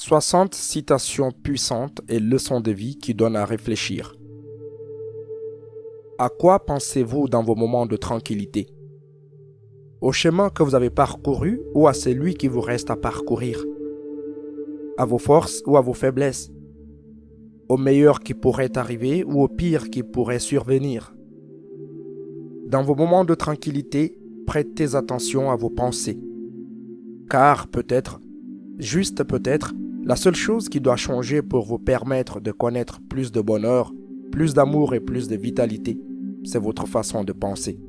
60 citations puissantes et leçons de vie qui donnent à réfléchir. À quoi pensez-vous dans vos moments de tranquillité? Au chemin que vous avez parcouru ou à celui qui vous reste à parcourir? À vos forces ou à vos faiblesses? Au meilleur qui pourrait arriver ou au pire qui pourrait survenir? Dans vos moments de tranquillité, prêtez attention à vos pensées. Car peut-être, juste peut-être, la seule chose qui doit changer pour vous permettre de connaître plus de bonheur, plus d'amour et plus de vitalité, c'est votre façon de penser.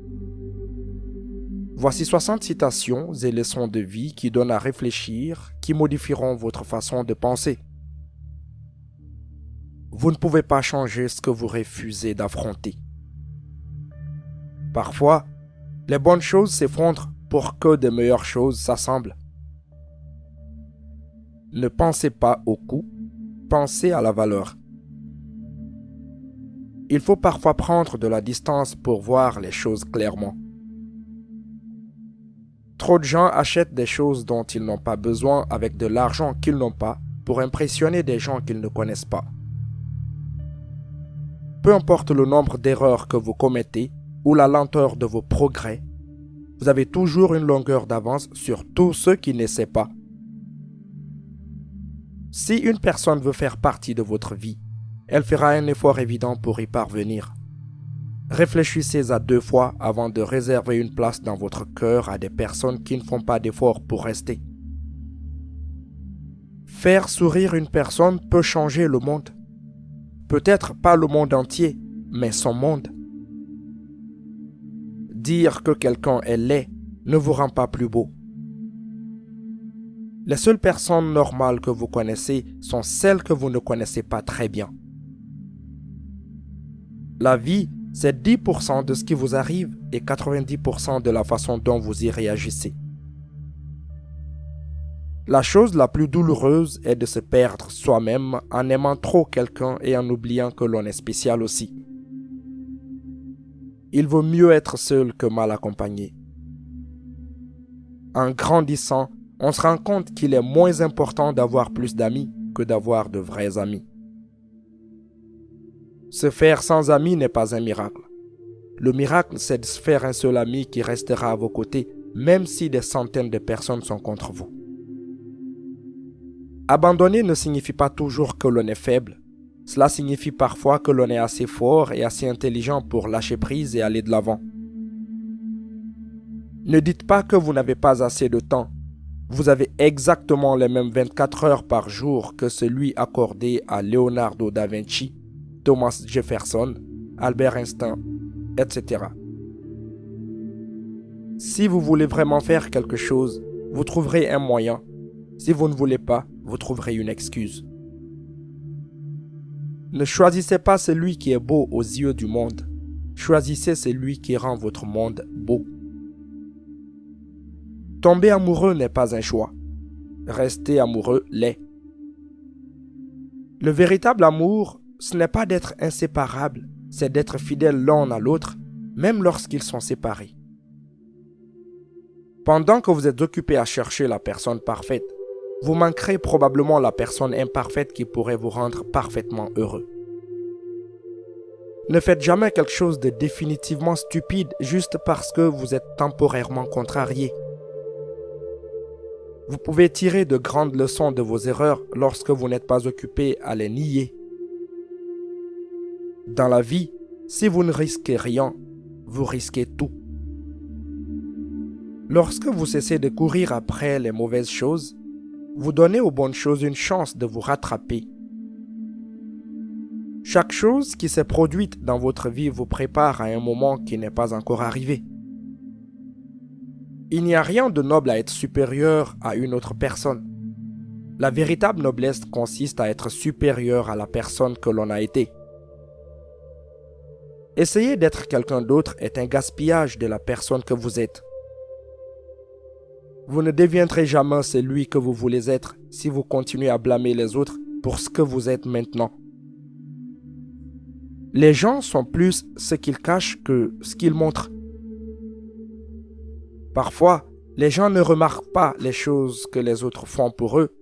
Voici 60 citations et leçons de vie qui donnent à réfléchir, qui modifieront votre façon de penser. Vous ne pouvez pas changer ce que vous refusez d'affronter. Parfois, les bonnes choses s'effondrent pour que de meilleures choses s'assemblent. Ne pensez pas au coût, pensez à la valeur. Il faut parfois prendre de la distance pour voir les choses clairement. Trop de gens achètent des choses dont ils n'ont pas besoin avec de l'argent qu'ils n'ont pas pour impressionner des gens qu'ils ne connaissent pas. Peu importe le nombre d'erreurs que vous commettez ou la lenteur de vos progrès, vous avez toujours une longueur d'avance sur tous ceux qui n'essaient pas. Si une personne veut faire partie de votre vie, elle fera un effort évident pour y parvenir. Réfléchissez à 2 fois avant de réserver une place dans votre cœur à des personnes qui ne font pas d'efforts pour rester. Faire sourire une personne peut changer le monde. Peut-être pas le monde entier, mais son monde. Dire que quelqu'un est laid ne vous rend pas plus beau. Les seules personnes normales que vous connaissez sont celles que vous ne connaissez pas très bien. La vie, c'est 10% de ce qui vous arrive et 90% de la façon dont vous y réagissez. La chose la plus douloureuse est de se perdre soi-même en aimant trop quelqu'un et en oubliant que l'on est spécial aussi. Il vaut mieux être seul que mal accompagné. En grandissant, on se rend compte qu'il est moins important d'avoir plus d'amis que d'avoir de vrais amis. Se faire sans amis n'est pas un miracle. Le miracle, c'est de se faire un seul ami qui restera à vos côtés, même si des centaines de personnes sont contre vous. Abandonner ne signifie pas toujours que l'on est faible. Cela signifie parfois que l'on est assez fort et assez intelligent pour lâcher prise et aller de l'avant. Ne dites pas que vous n'avez pas assez de temps. Vous avez exactement les mêmes 24 heures par jour que celui accordé à Leonardo da Vinci, Thomas Jefferson, Albert Einstein, etc. Si vous voulez vraiment faire quelque chose, vous trouverez un moyen. Si vous ne voulez pas, vous trouverez une excuse. Ne choisissez pas celui qui est beau aux yeux du monde. Choisissez celui qui rend votre monde beau. Tomber amoureux n'est pas un choix. Rester amoureux l'est. Le véritable amour, ce n'est pas d'être inséparable, c'est d'être fidèle l'un à l'autre, même lorsqu'ils sont séparés. Pendant que vous êtes occupé à chercher la personne parfaite, vous manquerez probablement la personne imparfaite qui pourrait vous rendre parfaitement heureux. Ne faites jamais quelque chose de définitivement stupide juste parce que vous êtes temporairement contrarié. Vous pouvez tirer de grandes leçons de vos erreurs lorsque vous n'êtes pas occupé à les nier. Dans la vie, si vous ne risquez rien, vous risquez tout. Lorsque vous cessez de courir après les mauvaises choses, vous donnez aux bonnes choses une chance de vous rattraper. Chaque chose qui s'est produite dans votre vie vous prépare à un moment qui n'est pas encore arrivé. Il n'y a rien de noble à être supérieur à une autre personne. La véritable noblesse consiste à être supérieur à la personne que l'on a été. Essayer d'être quelqu'un d'autre est un gaspillage de la personne que vous êtes. Vous ne deviendrez jamais celui que vous voulez être si vous continuez à blâmer les autres pour ce que vous êtes maintenant. Les gens sont plus ce qu'ils cachent que ce qu'ils montrent. Parfois, les gens ne remarquent pas les choses que les autres font pour eux,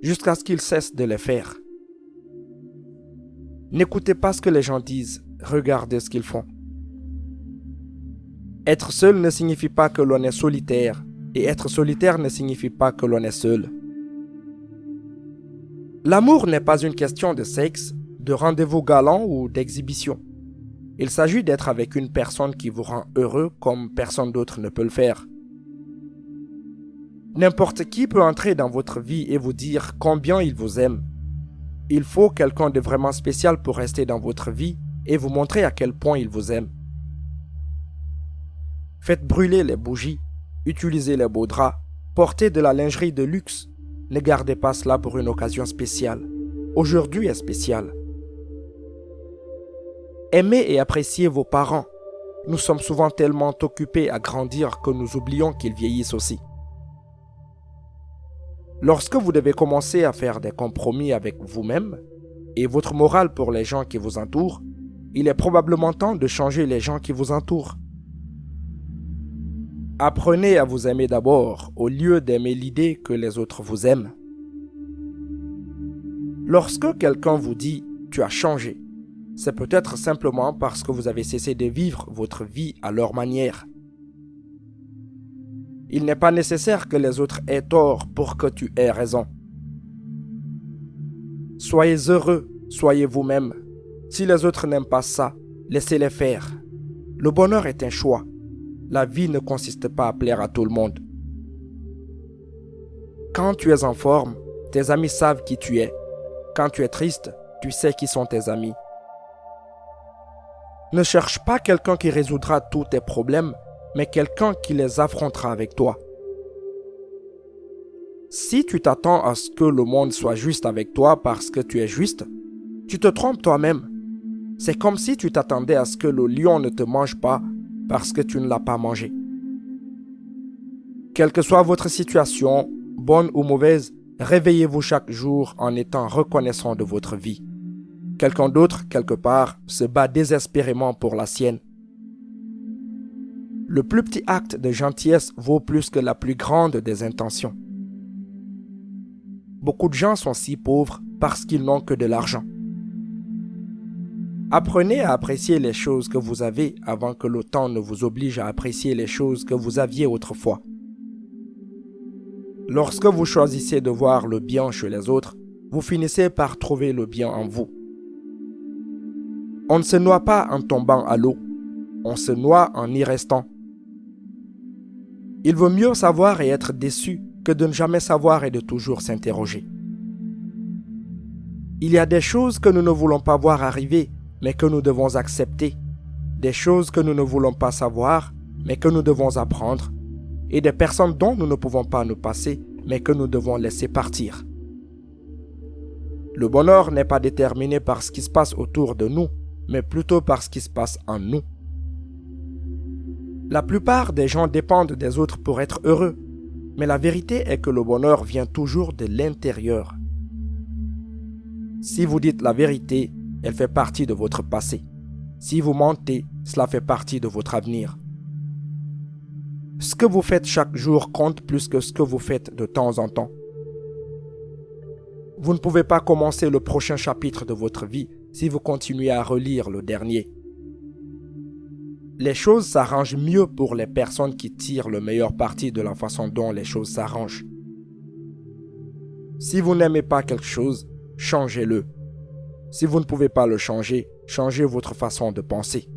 jusqu'à ce qu'ils cessent de les faire. N'écoutez pas ce que les gens disent, regardez ce qu'ils font. Être seul ne signifie pas que l'on est solitaire, et être solitaire ne signifie pas que l'on est seul. L'amour n'est pas une question de sexe, de rendez-vous galant ou d'exhibition. Il s'agit d'être avec une personne qui vous rend heureux comme personne d'autre ne peut le faire. N'importe qui peut entrer dans votre vie et vous dire combien il vous aime. Il faut quelqu'un de vraiment spécial pour rester dans votre vie et vous montrer à quel point il vous aime. Faites brûler les bougies, utilisez les beaux draps, portez de la lingerie de luxe. Ne gardez pas cela pour une occasion spéciale. Aujourd'hui est spécial. Aimez et appréciez vos parents. Nous sommes souvent tellement occupés à grandir que nous oublions qu'ils vieillissent aussi. Lorsque vous devez commencer à faire des compromis avec vous-même et votre morale pour les gens qui vous entourent, il est probablement temps de changer les gens qui vous entourent. Apprenez à vous aimer d'abord au lieu d'aimer l'idée que les autres vous aiment. Lorsque quelqu'un vous dit « tu as changé », c'est peut-être simplement parce que vous avez cessé de vivre votre vie à leur manière. Il n'est pas nécessaire que les autres aient tort pour que tu aies raison. Soyez heureux, soyez vous-même. Si les autres n'aiment pas ça, laissez-les faire. Le bonheur est un choix. La vie ne consiste pas à plaire à tout le monde. Quand tu es en forme, tes amis savent qui tu es. Quand tu es triste, tu sais qui sont tes amis. Ne cherche pas quelqu'un qui résoudra tous tes problèmes, mais quelqu'un qui les affrontera avec toi. Si tu t'attends à ce que le monde soit juste avec toi parce que tu es juste, tu te trompes toi-même. C'est comme si tu t'attendais à ce que le lion ne te mange pas parce que tu ne l'as pas mangé. Quelle que soit votre situation, bonne ou mauvaise, réveillez-vous chaque jour en étant reconnaissant de votre vie. Quelqu'un d'autre, quelque part, se bat désespérément pour la sienne. Le plus petit acte de gentillesse vaut plus que la plus grande des intentions. Beaucoup de gens sont si pauvres parce qu'ils n'ont que de l'argent. Apprenez à apprécier les choses que vous avez avant que le temps ne vous oblige à apprécier les choses que vous aviez autrefois. Lorsque vous choisissez de voir le bien chez les autres, vous finissez par trouver le bien en vous. On ne se noie pas en tombant à l'eau, on se noie en y restant. Il vaut mieux savoir et être déçu que de ne jamais savoir et de toujours s'interroger. Il y a des choses que nous ne voulons pas voir arriver, mais que nous devons accepter. Des choses que nous ne voulons pas savoir, mais que nous devons apprendre. Et des personnes dont nous ne pouvons pas nous passer, mais que nous devons laisser partir. Le bonheur n'est pas déterminé par ce qui se passe autour de nous, mais plutôt par ce qui se passe en nous. La plupart des gens dépendent des autres pour être heureux, mais la vérité est que le bonheur vient toujours de l'intérieur. Si vous dites la vérité, elle fait partie de votre passé. Si vous mentez, cela fait partie de votre avenir. Ce que vous faites chaque jour compte plus que ce que vous faites de temps en temps. Vous ne pouvez pas commencer le prochain chapitre de votre vie si vous continuez à relire le dernier. Les choses s'arrangent mieux pour les personnes qui tirent le meilleur parti de la façon dont les choses s'arrangent. Si vous n'aimez pas quelque chose, changez-le. Si vous ne pouvez pas le changer, changez votre façon de penser.